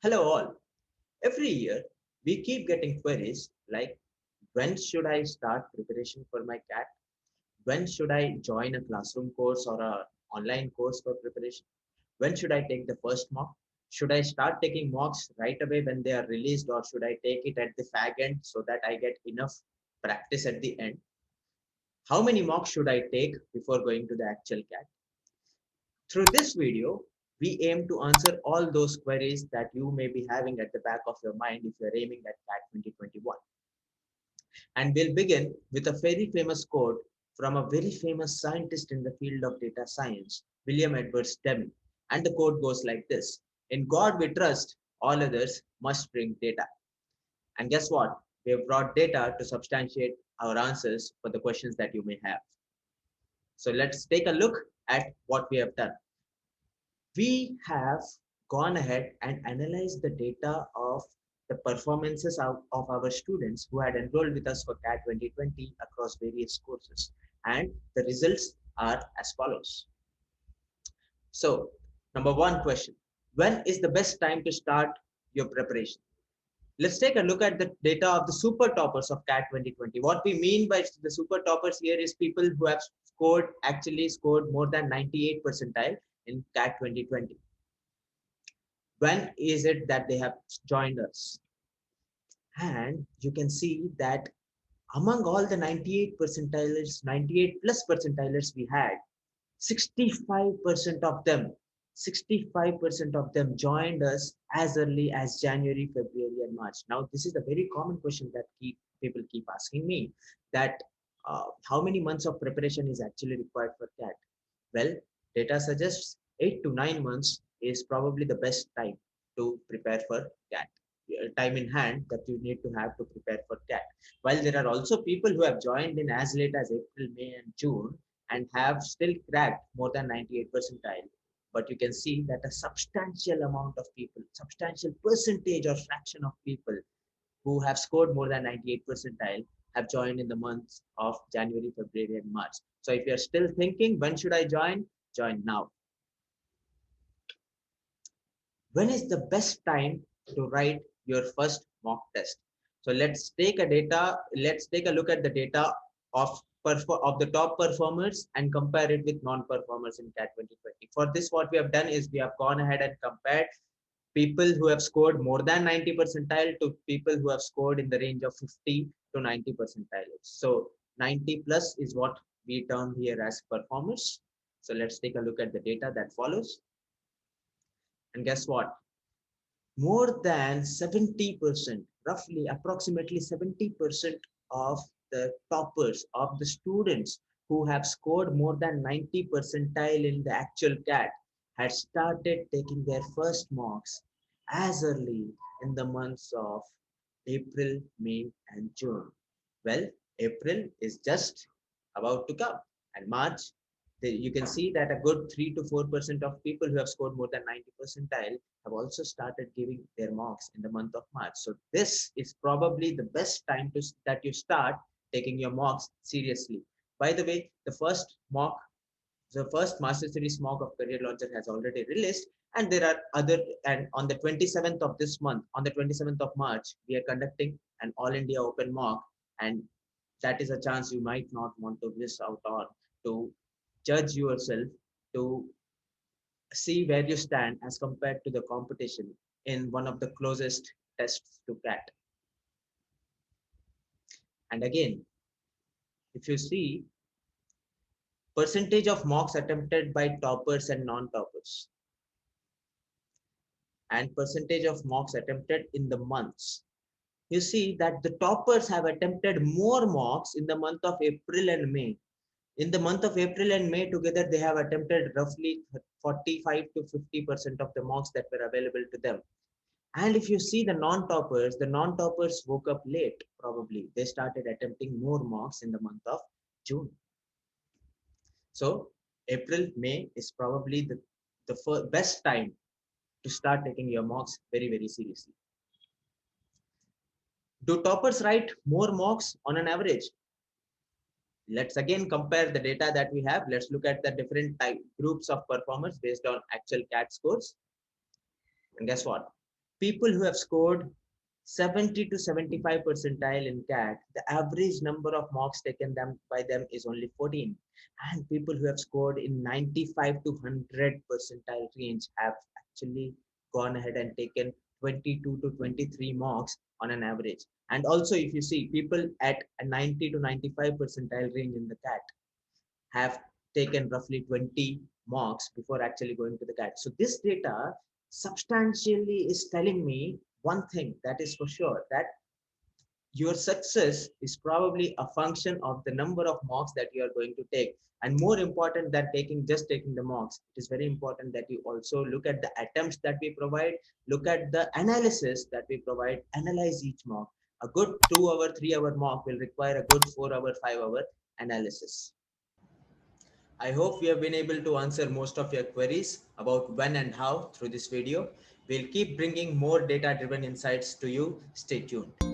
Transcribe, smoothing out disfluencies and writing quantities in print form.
Hello all. Every year we keep getting queries like when should I start preparation for my CAT? When should I join a classroom course or a online course for preparation? When should I take the first mock? Should I start taking mocks right away when they are released or should I take it at the fag end so that I get enough practice at the end? How many mocks should I take before going to the actual CAT? Through this video, we aim to answer all those queries that you may be having at the back of your mind if you're aiming at CAT 2021. And we'll begin with a very famous quote from a very famous scientist in the field of data science, William Edwards Deming. And the quote goes like this: in God we trust, all others must bring data. And guess what? We have brought data to substantiate our answers for the questions that you may have. So let's take a look at what we have done. We have gone ahead and analyzed the data of the performances of our students who had enrolled with us for CAT 2020 across various courses. And the results are as follows. So, number one question: when is the best time to start your preparation? Let's take a look at the data of the super toppers of CAT 2020. What we mean by the super toppers here is people who have actually scored more than 98 percentile in CAT 2020. When is it that they have joined us? And you can see that among all the 98 percentilers, 98 plus percentilers we had, 65% of them, 65% of them joined us as early as January, February, and March. Now, this is a very common question that people keep asking me, that how many months of preparation is actually required for CAT? Well, data suggests 8 to 9 months is probably the best time to prepare for CAT. Time in hand that you need to have to prepare for CAT. While there are also people who have joined in as late as April, May, and June and have still cracked more than 98 percentile. But you can see that a substantial amount of people, substantial percentage or fraction of people who have scored more than 98 percentile have joined in the months of January, February, and March. So if you're still thinking, when should I join? Join now. When is the best time to write your first mock test? So let's take a look at the data of the top performers and compare it with non-performers in CAT 2020. For this, what we have done is we have gone ahead and compared people who have scored more than 90 percentile to people who have scored in the range of 50 to 90 percentile. So 90 plus is what we term here as performers. So let's take a look at the data that follows. And guess what? More than 70%, roughly approximately 70% of the toppers of the students who have scored more than 90 percentile in the actual CAT had started taking their first mocks as early in the months of April, May, and June. Well, April is just about to come, and March, you can see that a good 3 to 4% of people who have scored more than 90 percentile have also started giving their mocks in the month of March. So this is probably the best time that you start taking your mocks seriously. By the way, the first Master Series mock of Career Launcher has already released, and there are other. And on the 27th of this month, on the 27th of March, we are conducting an All India Open mock, and that is a chance you might not want to miss out on, to judge yourself, to see where you stand as compared to the competition in one of the closest tests to CAT. And again, if you see percentage of mocks attempted by toppers and non-toppers and percentage of mocks attempted in the months, you see that the toppers have attempted more mocks in the month of April and May. In the month of April and May together, they have attempted roughly 45 to 50% of the mocks that were available to them. And if you see the non-toppers woke up late, probably. They started attempting more mocks in the month of June. So April, May is probably the best time to start taking your mocks very, very seriously. Do toppers write more mocks on an average? Let's again compare the data that we have. Let's look at the different type groups of performers based on actual CAT scores. And guess what? People who have scored 70 to 75 percentile in CAT, the average number of marks taken by them is only 14. And people who have scored in 95 to 100 percentile range have actually gone ahead and taken 22 to 23 marks on an average. And also, if you see people at a 90 to 95 percentile range in the CAT have taken roughly 20 marks before actually going to the CAT. So this data substantially is telling me one thing that is for sure, that your success is probably a function of the number of marks that you are going to take. And more important than taking the marks, it is very important that you also look at the attempts that we provide, look at the analysis that we provide, analyze each mark. A good 2 hour, 3 hour mark will require a good 4 hour, 5 hour analysis. I hope we have been able to answer most of your queries about when and how through this video. We'll keep bringing more data driven insights to you. Stay tuned.